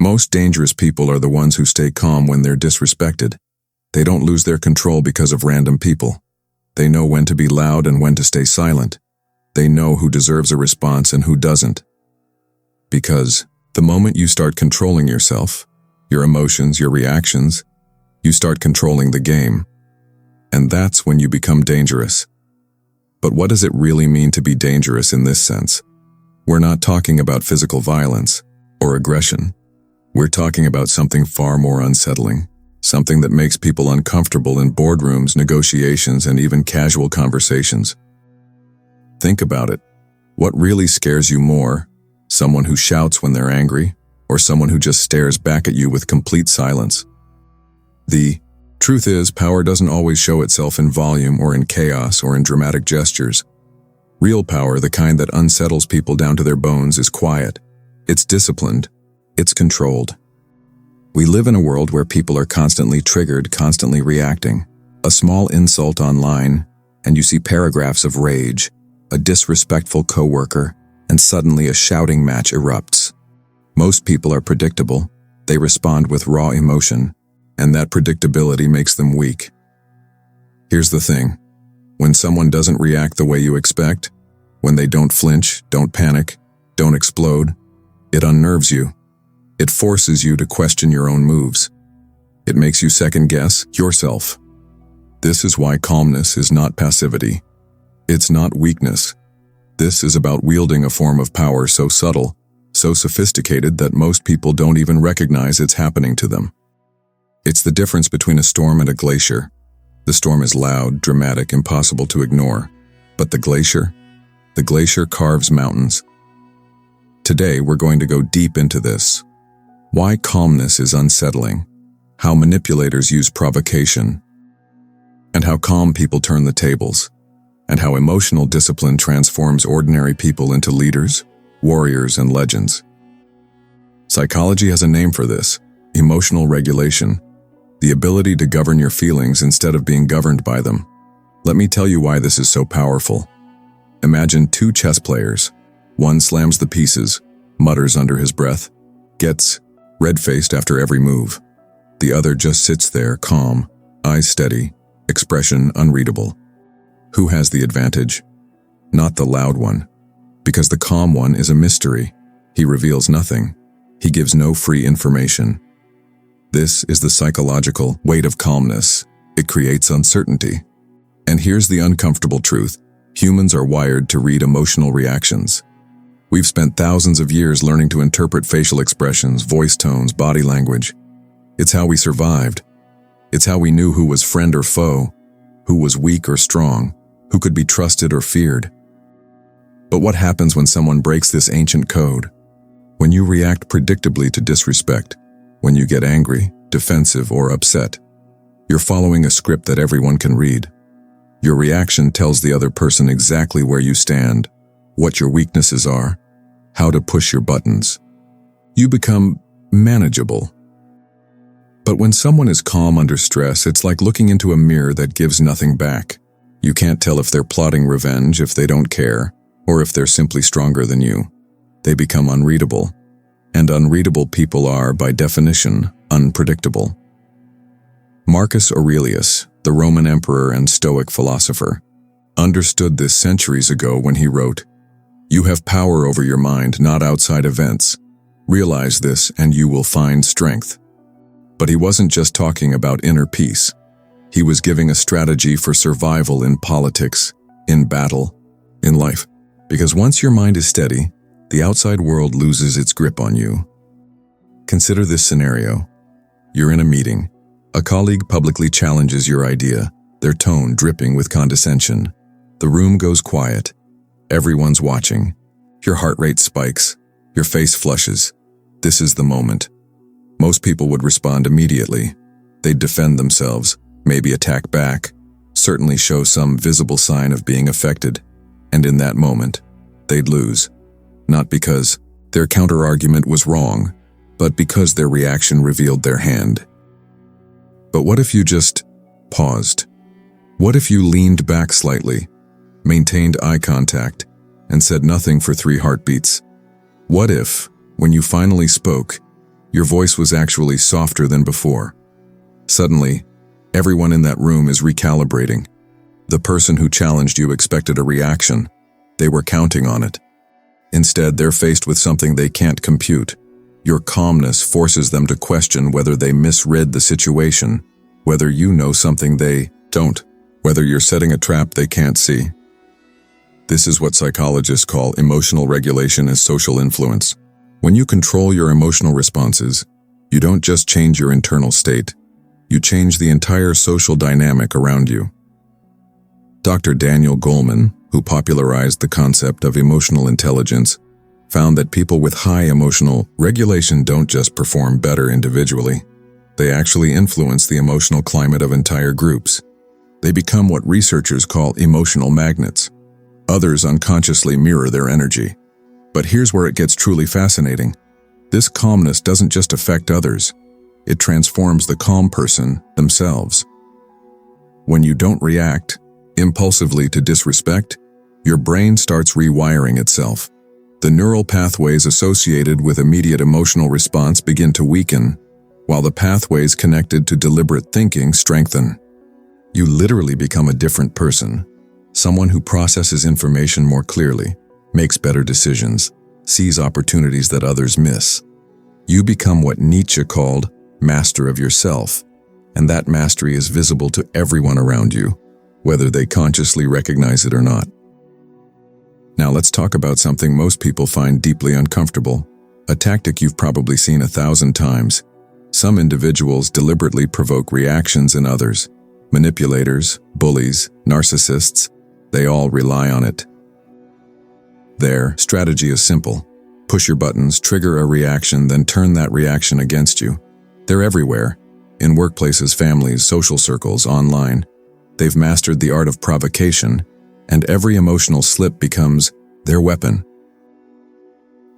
Most dangerous people are the ones who stay calm when they're disrespected. They don't lose their control because of random people. They know when to be loud and when to stay silent. They know who deserves a response and who doesn't. Because the moment you start controlling yourself, your emotions, your reactions, you start controlling the game. And that's when you become dangerous. But what does it really mean to be dangerous in this sense? We're not talking about physical violence or aggression. We're talking about something far more unsettling, something that makes people uncomfortable in boardrooms, negotiations, and even casual conversations. Think about it. What really scares you more? Someone who shouts when they're angry, or someone who just stares back at you with complete silence? The truth is, power doesn't always show itself in volume or in chaos or in dramatic gestures. Real power, the kind that unsettles people down to their bones, is quiet. It's disciplined. It's controlled. We live in a world where people are constantly triggered, constantly reacting. A small insult online, and you see paragraphs of rage, a disrespectful coworker, and suddenly a shouting match erupts. Most people are predictable. They respond with raw emotion, and that predictability makes them weak. Here's the thing. When someone doesn't react the way you expect, when they don't flinch, don't panic, don't explode, it unnerves you. It forces you to question your own moves. It makes you second-guess yourself. This is why calmness is not passivity. It's not weakness. This is about wielding a form of power so subtle, so sophisticated that most people don't even recognize it's happening to them. It's the difference between a storm and a glacier. The storm is loud, dramatic, impossible to ignore. But the glacier carves mountains. Today, we're going to go deep into this. Why calmness is unsettling, how manipulators use provocation, and how calm people turn the tables, and how emotional discipline transforms ordinary people into leaders, warriors, and legends. Psychology has a name for this: emotional regulation, the ability to govern your feelings instead of being governed by them. Let me tell you why this is so powerful. Imagine two chess players. One slams the pieces, mutters under his breath, gets red-faced after every move. The other just sits there, calm, eyes steady, expression unreadable. Who has the advantage? Not the loud one, because the calm one is a mystery. He reveals nothing. He gives no free information. This is the psychological weight of calmness. It creates uncertainty. And here's the uncomfortable truth. Humans are wired to read emotional reactions. We've spent thousands of years learning to interpret facial expressions, voice tones, body language. It's how we survived. It's how we knew who was friend or foe, who was weak or strong, who could be trusted or feared. But what happens when someone breaks this ancient code? When you react predictably to disrespect, when you get angry, defensive, or upset, you're following a script that everyone can read. Your reaction tells the other person exactly where you stand, what your weaknesses are, how to push your buttons. You become manageable. But when someone is calm under stress, it's like looking into a mirror that gives nothing back. You can't tell if they're plotting revenge, if they don't care, or if they're simply stronger than you. They become unreadable. And unreadable people are, by definition, unpredictable. Marcus Aurelius, the Roman emperor and Stoic philosopher, understood this centuries ago when he wrote, "You have power over your mind, not outside events. Realize this and you will find strength." But he wasn't just talking about inner peace. He was giving a strategy for survival in politics, in battle, in life. Because once your mind is steady, the outside world loses its grip on you. Consider this scenario. You're in a meeting. A colleague publicly challenges your idea, their tone dripping with condescension. The room goes quiet. Everyone's watching. Your heart rate spikes. Your face flushes. This is the moment. Most people would respond immediately. They'd defend themselves, maybe attack back, certainly show some visible sign of being affected. And in that moment, they'd lose. Not because their counterargument was wrong, but because their reaction revealed their hand. But what if you just paused? What if you leaned back slightly, maintained eye contact, and said nothing for 3 heartbeats? What if, when you finally spoke, Your voice was actually softer than before. Suddenly, everyone in that room is recalibrating. The person who challenged you expected a reaction. They were counting on it. Instead, they're faced with something they can't compute. Your calmness forces them to question whether they misread the situation, whether you know something they don't, whether you're setting a trap they can't see. This is what psychologists call emotional regulation as social influence. When you control your emotional responses, you don't just change your internal state, you change the entire social dynamic around you. Dr. Daniel Goleman, who popularized the concept of emotional intelligence, found that people with high emotional regulation don't just perform better individually. They actually influence the emotional climate of entire groups. They become what researchers call emotional magnets. Others unconsciously mirror their energy. But here's where it gets truly fascinating. This calmness doesn't just affect others. It transforms the calm person themselves. When you don't react impulsively to disrespect, your brain starts rewiring itself. The neural pathways associated with immediate emotional response begin to weaken, while the pathways connected to deliberate thinking strengthen. You literally become a different person, someone who processes information more clearly, makes better decisions, sees opportunities that others miss. You become what Nietzsche called master of yourself, and that mastery is visible to everyone around you, whether they consciously recognize it or not. Now let's talk about something most people find deeply uncomfortable, a tactic you've probably seen 1,000 times. Some individuals deliberately provoke reactions in others. Manipulators, bullies, narcissists, they all rely on it. Their strategy is simple. Push your buttons, trigger a reaction, then turn that reaction against you. They're everywhere, in workplaces, families, social circles, online. They've mastered the art of provocation, and every emotional slip becomes their weapon.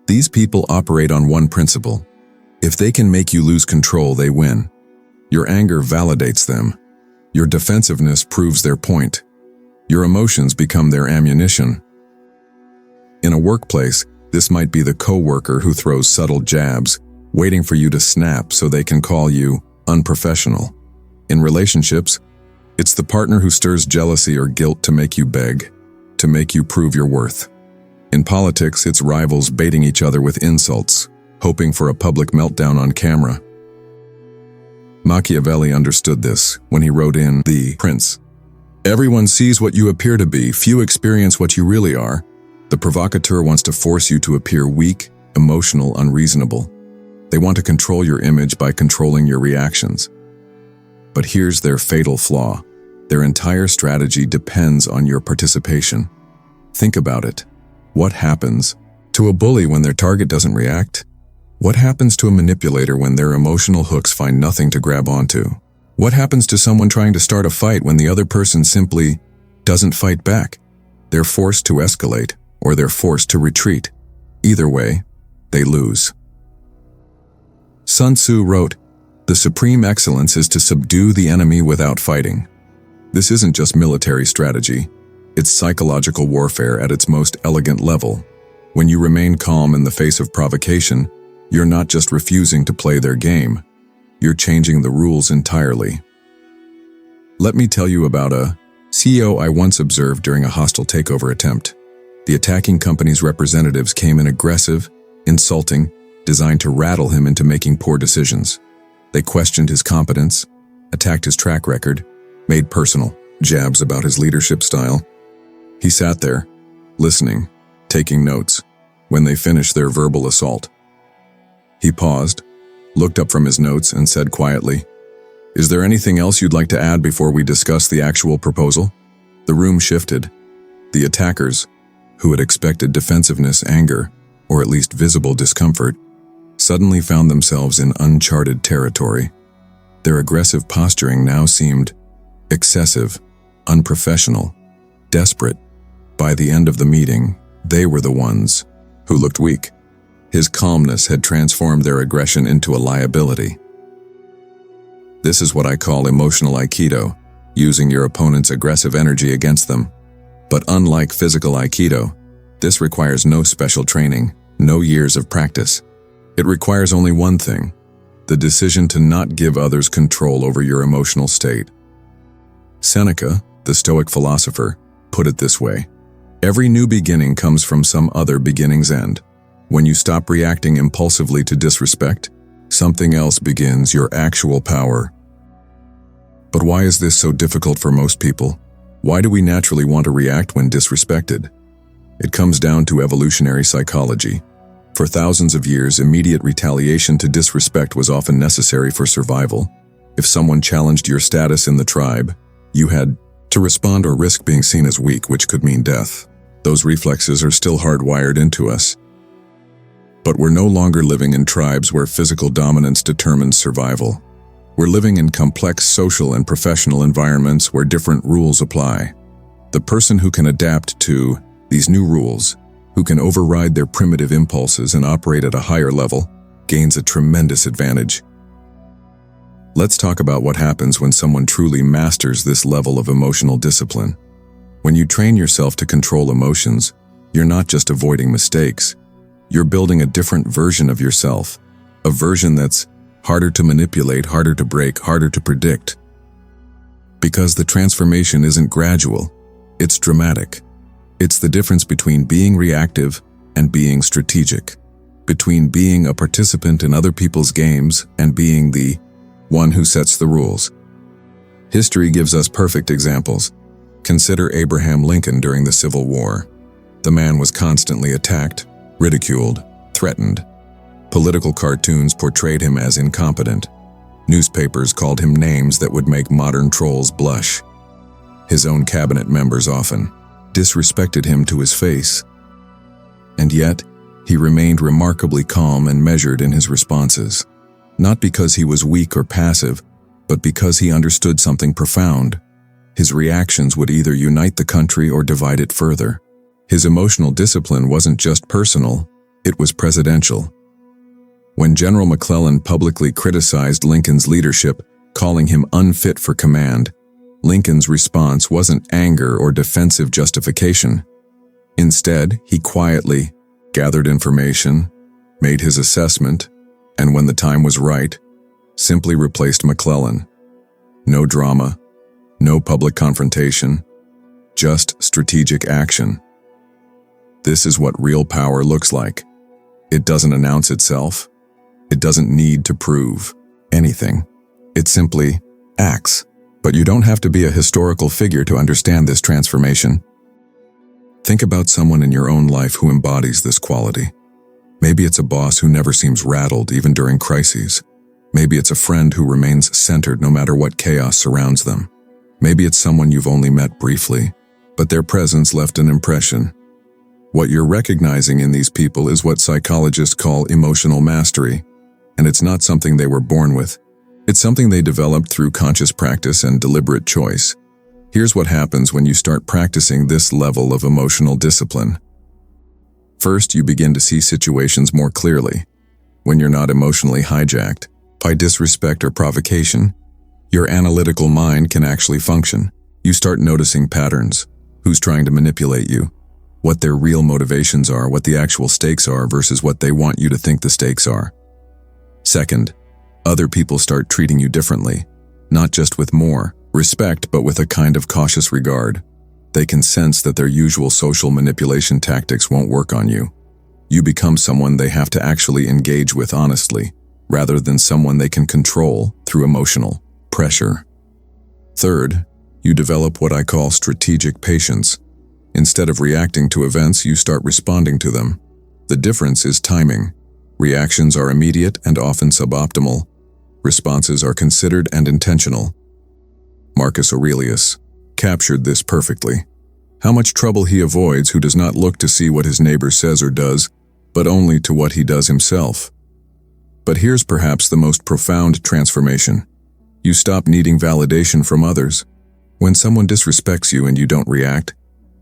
These people operate on one principle. If they can make you lose control, they win. Your anger validates them. Your defensiveness proves their point. Your emotions become their ammunition. In a workplace, this might be the coworker who throws subtle jabs, waiting for you to snap so they can call you unprofessional. In relationships, it's the partner who stirs jealousy or guilt to make you beg, to make you prove your worth. In politics, it's rivals baiting each other with insults, hoping for a public meltdown on camera. Machiavelli understood this when he wrote in The Prince. Everyone sees what you appear to be, few experience what you really are. The provocateur wants to force you to appear weak, emotional, unreasonable. They want to control your image by controlling your reactions. But here's their fatal flaw. Their entire strategy depends on your participation. Think about it. What happens to a bully when their target doesn't react? What happens to a manipulator when their emotional hooks find nothing to grab onto? What happens to someone trying to start a fight when the other person simply doesn't fight back? They're forced to escalate, or they're forced to retreat. Either way, they lose. Sun Tzu wrote, "The supreme excellence is to subdue the enemy without fighting." This isn't just military strategy. It's psychological warfare at its most elegant level. When you remain calm in the face of provocation, you're not just refusing to play their game. You're changing the rules entirely. Let me tell you about a CEO I once observed during a hostile takeover attempt. The attacking company's representatives came in aggressive, insulting, designed to rattle him into making poor decisions. They questioned his competence, attacked his track record, made personal jabs about his leadership style. He sat there, listening, taking notes, when they finished their verbal assault. He paused, looked up from his notes, and said quietly, "Is there anything else you'd like to add before we discuss the actual proposal?" The room shifted. The attackers, who had expected defensiveness, anger, or at least visible discomfort, suddenly found themselves in uncharted territory. Their aggressive posturing now seemed excessive, unprofessional, desperate. By the end of the meeting, they were the ones who looked weak. His calmness had transformed their aggression into a liability. This is what I call emotional Aikido, using your opponent's aggressive energy against them. But unlike physical Aikido, this requires no special training, no years of practice. It requires only one thing: the decision to not give others control over your emotional state. Seneca, the Stoic philosopher, put it this way: every new beginning comes from some other beginning's end. When you stop reacting impulsively to disrespect, something else begins, your actual power. But why is this so difficult for most people? Why do we naturally want to react when disrespected? It comes down to evolutionary psychology. For thousands of years, immediate retaliation to disrespect was often necessary for survival. If someone challenged your status in the tribe, you had to respond or risk being seen as weak, which could mean death. Those reflexes are still hardwired into us. But we're no longer living in tribes where physical dominance determines survival. We're living in complex social and professional environments where different rules apply. The person who can adapt to these new rules, who can override their primitive impulses and operate at a higher level, gains a tremendous advantage. Let's talk about what happens when someone truly masters this level of emotional discipline. When you train yourself to control emotions, you're not just avoiding mistakes. You're building a different version of yourself, a version that's harder to manipulate, harder to break, harder to predict. Because the transformation isn't gradual, it's dramatic. It's the difference between being reactive and being strategic, between being a participant in other people's games and being the one who sets the rules. History gives us perfect examples. Consider Abraham Lincoln during the Civil War. The man was constantly attacked, ridiculed, threatened. Political cartoons portrayed him as incompetent. Newspapers called him names that would make modern trolls blush. His own cabinet members often disrespected him to his face. And yet, he remained remarkably calm and measured in his responses. Not because he was weak or passive, but because he understood something profound. His reactions would either unite the country or divide it further. His emotional discipline wasn't just personal, it was presidential. When General McClellan publicly criticized Lincoln's leadership, calling him unfit for command, Lincoln's response wasn't anger or defensive justification. Instead, he quietly gathered information, made his assessment, and when the time was right, simply replaced McClellan. No drama, no public confrontation, just strategic action. This is what real power looks like. It doesn't announce itself. It doesn't need to prove anything. It simply acts. But you don't have to be a historical figure to understand this transformation. Think about someone in your own life who embodies this quality. Maybe it's a boss who never seems rattled even during crises. Maybe it's a friend who remains centered no matter what chaos surrounds them. Maybe it's someone you've only met briefly, but their presence left an impression. What you're recognizing in these people is what psychologists call emotional mastery, and it's not something they were born with. It's something they developed through conscious practice and deliberate choice. Here's what happens when you start practicing this level of emotional discipline. First, you begin to see situations more clearly. When you're not emotionally hijacked by disrespect or provocation, your analytical mind can actually function. You start noticing patterns, who's trying to manipulate you, what their real motivations are, what the actual stakes are versus what they want you to think the stakes are. Second, other people start treating you differently, not just with more respect, but with a kind of cautious regard. They can sense that their usual social manipulation tactics won't work on you. You become someone they have to actually engage with honestly, rather than someone they can control through emotional pressure. Third, you develop what I call strategic patience. Instead of reacting to events, you start responding to them. The difference is timing. Reactions are immediate and often suboptimal. Responses are considered and intentional. Marcus Aurelius captured this perfectly. How much trouble he avoids who does not look to see what his neighbor says or does, but only to what he does himself. But here's perhaps the most profound transformation. You stop needing validation from others. When someone disrespects you and you don't react,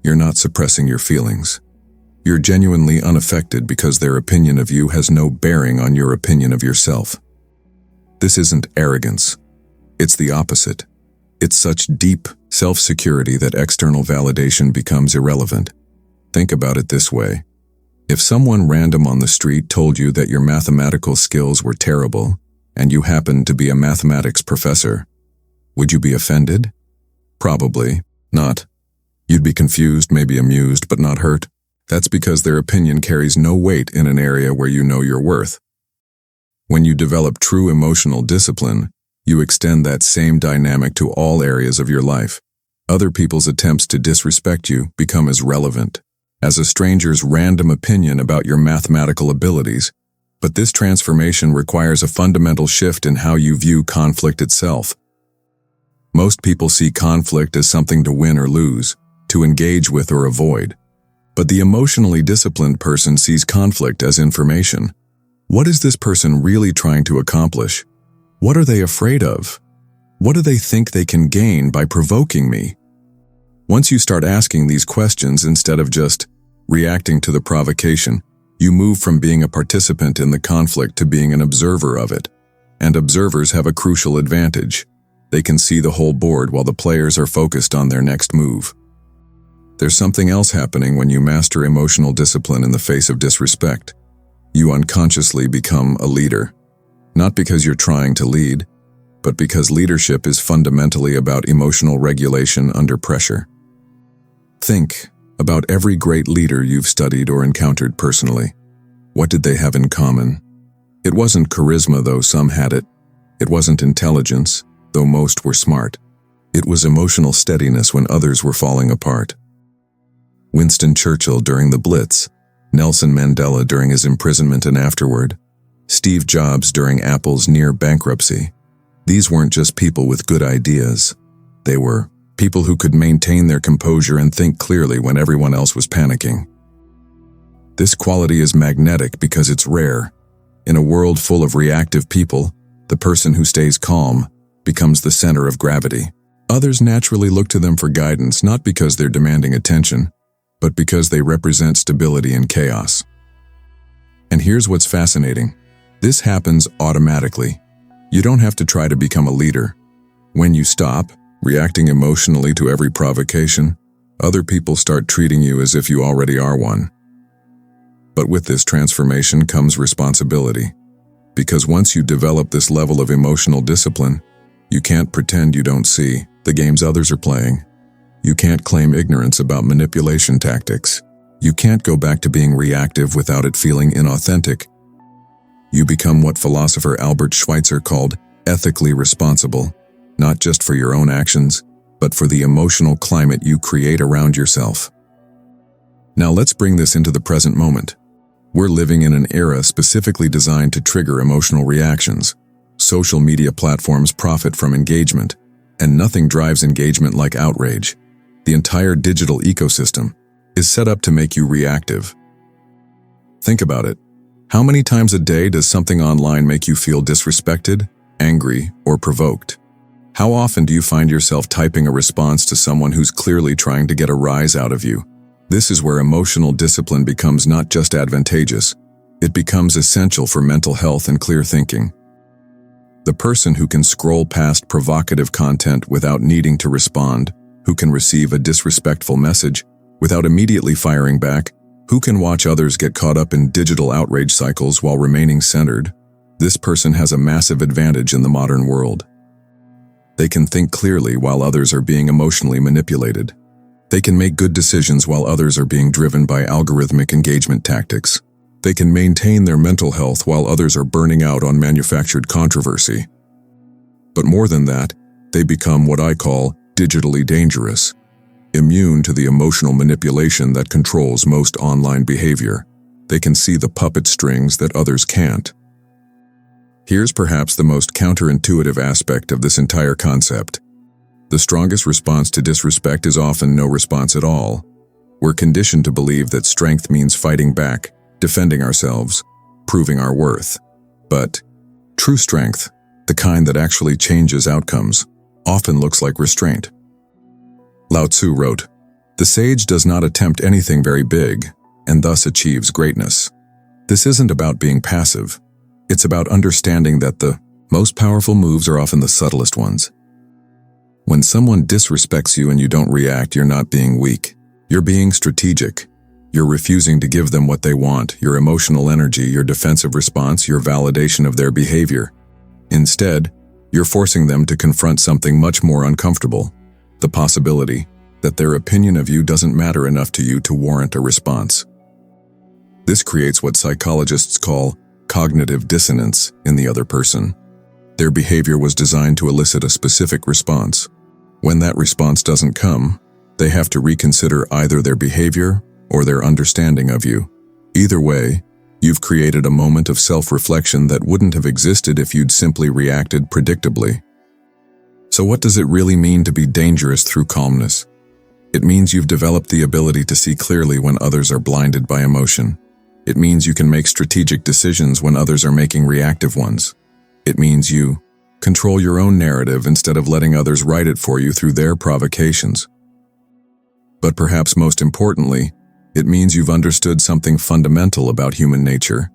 you're not suppressing your feelings. You're genuinely unaffected because their opinion of you has no bearing on your opinion of yourself. This isn't arrogance. It's the opposite. It's such deep self-security that external validation becomes irrelevant. Think about it this way. If someone random on the street told you that your mathematical skills were terrible, and you happened to be a mathematics professor. Would you be offended? Probably not. You'd be confused, maybe amused, but not hurt. That's because their opinion carries no weight in an area where you know your worth. When you develop true emotional discipline, you extend that same dynamic to all areas of your life. Other people's attempts to disrespect you become as relevant as a stranger's random opinion about your mathematical abilities. But this transformation requires a fundamental shift in how you view conflict itself. Most people see conflict as something to win or lose, to engage with or avoid. But the emotionally disciplined person sees conflict as information. What is this person really trying to accomplish? What are they afraid of? What do they think they can gain by provoking me? Once you start asking these questions instead of just reacting to the provocation, you move from being a participant in the conflict to being an observer of it. And observers have a crucial advantage. They can see the whole board while the players are focused on their next move. There's something else happening when you master emotional discipline in the face of disrespect. You unconsciously become a leader. Not because you're trying to lead, but because leadership is fundamentally about emotional regulation under pressure. Think about every great leader you've studied or encountered personally. What did they have in common? It wasn't charisma, though some had it. It wasn't intelligence, though most were smart. It was emotional steadiness when others were falling apart. Winston Churchill during the Blitz, Nelson Mandela during his imprisonment and afterward, Steve Jobs during Apple's near bankruptcy. These weren't just people with good ideas. They were people who could maintain their composure and think clearly when everyone else was panicking. This quality is magnetic because it's rare. In a world full of reactive people, the person who stays calm becomes the center of gravity. Others naturally look to them for guidance, not because they're demanding attention, but because they represent stability in chaos. And here's what's fascinating. This happens automatically. You don't have to try to become a leader. When you stop reacting emotionally to every provocation, other people start treating you as if you already are one. But with this transformation comes responsibility. Because once you develop this level of emotional discipline, you can't pretend you don't see the games others are playing. You can't claim ignorance about manipulation tactics. You can't go back to being reactive without it feeling inauthentic. You become what philosopher Albert Schweitzer called ethically responsible, not just for your own actions, but for the emotional climate you create around yourself. Now let's bring this into the present moment. We're living in an era specifically designed to trigger emotional reactions. Social media platforms profit from engagement, and nothing drives engagement like outrage. The entire digital ecosystem is set up to make you reactive. Think about it. How many times a day does something online make you feel disrespected, angry, or provoked? How often do you find yourself typing a response to someone who's clearly trying to get a rise out of you? This is where emotional discipline becomes not just advantageous, it becomes essential for mental health and clear thinking. The person who can scroll past provocative content without needing to respond, who can receive a disrespectful message without immediately firing back, who can watch others get caught up in digital outrage cycles while remaining centered, this person has a massive advantage in the modern world. They can think clearly while others are being emotionally manipulated. They can make good decisions while others are being driven by algorithmic engagement tactics. They can maintain their mental health while others are burning out on manufactured controversy. But more than that, they become what I call digitally dangerous, immune to the emotional manipulation that controls most online behavior. They can see the puppet strings that others can't. Here's perhaps the most counterintuitive aspect of this entire concept. The strongest response to disrespect is often no response at all. We're conditioned to believe that strength means fighting back, defending ourselves, proving our worth. But true strength, the kind that actually changes outcomes, often looks like restraint. Lao Tzu wrote, "The sage does not attempt anything very big, and thus achieves greatness." This isn't about being passive. It's about understanding that the most powerful moves are often the subtlest ones. When someone disrespects you and you don't react, you're not being weak. You're being strategic. You're refusing to give them what they want, your emotional energy, your defensive response, your validation of their behavior. Instead, you're forcing them to confront something much more uncomfortable, the possibility that their opinion of you doesn't matter enough to you to warrant a response. This creates what psychologists call cognitive dissonance in the other person. Their behavior was designed to elicit a specific response. When that response doesn't come, they have to reconsider either their behavior or their understanding of you. Either way, you've created a moment of self-reflection that wouldn't have existed if you'd simply reacted predictably. So what does it really mean to be dangerous through calmness? It means you've developed the ability to see clearly when others are blinded by emotion. It means you can make strategic decisions when others are making reactive ones. It means you control your own narrative instead of letting others write it for you through their provocations. But perhaps most importantly, it means you've understood something fundamental about human nature.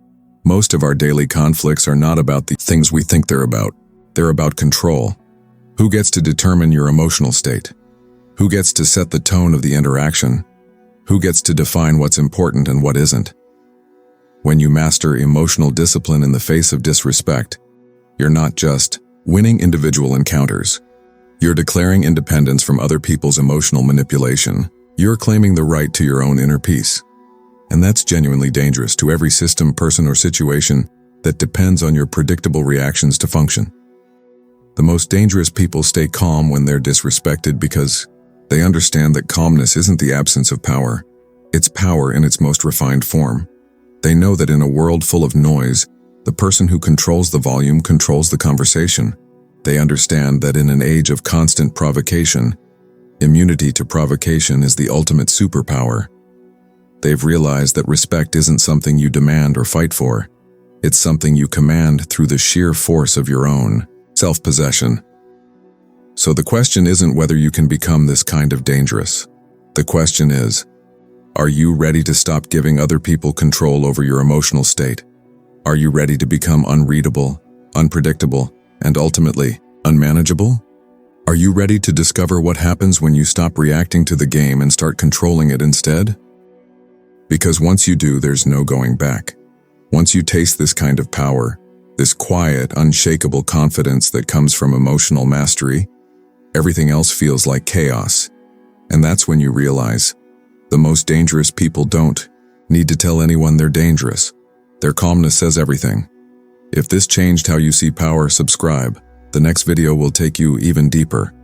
Most of our daily conflicts are not about the things we think they're about. They're about control. Who gets to determine your emotional state? Who gets to set the tone of the interaction? Who gets to define what's important and what isn't? When you master emotional discipline in the face of disrespect, you're not just winning individual encounters. You're declaring independence from other people's emotional manipulation. You're claiming the right to your own inner peace. And that's genuinely dangerous to every system, person, or situation that depends on your predictable reactions to function. The most dangerous people stay calm when they're disrespected because they understand that calmness isn't the absence of power. It's power in its most refined form. They know that in a world full of noise, the person who controls the volume controls the conversation. They understand that in an age of constant provocation, immunity to provocation is the ultimate superpower. They've realized that respect isn't something you demand or fight for. It's something you command through the sheer force of your own self-possession. So the question isn't whether you can become this kind of dangerous. The question is, are you ready to stop giving other people control over your emotional state? Are you ready to become unreadable, unpredictable, and ultimately unmanageable? Are you ready to discover what happens when you stop reacting to the game and start controlling it instead? Because once you do, there's no going back. Once you taste this kind of power, this quiet, unshakable confidence that comes from emotional mastery, everything else feels like chaos. And that's when you realize the most dangerous people don't need to tell anyone they're dangerous. Their calmness says everything. If this changed how you see power, subscribe. The next video will take you even deeper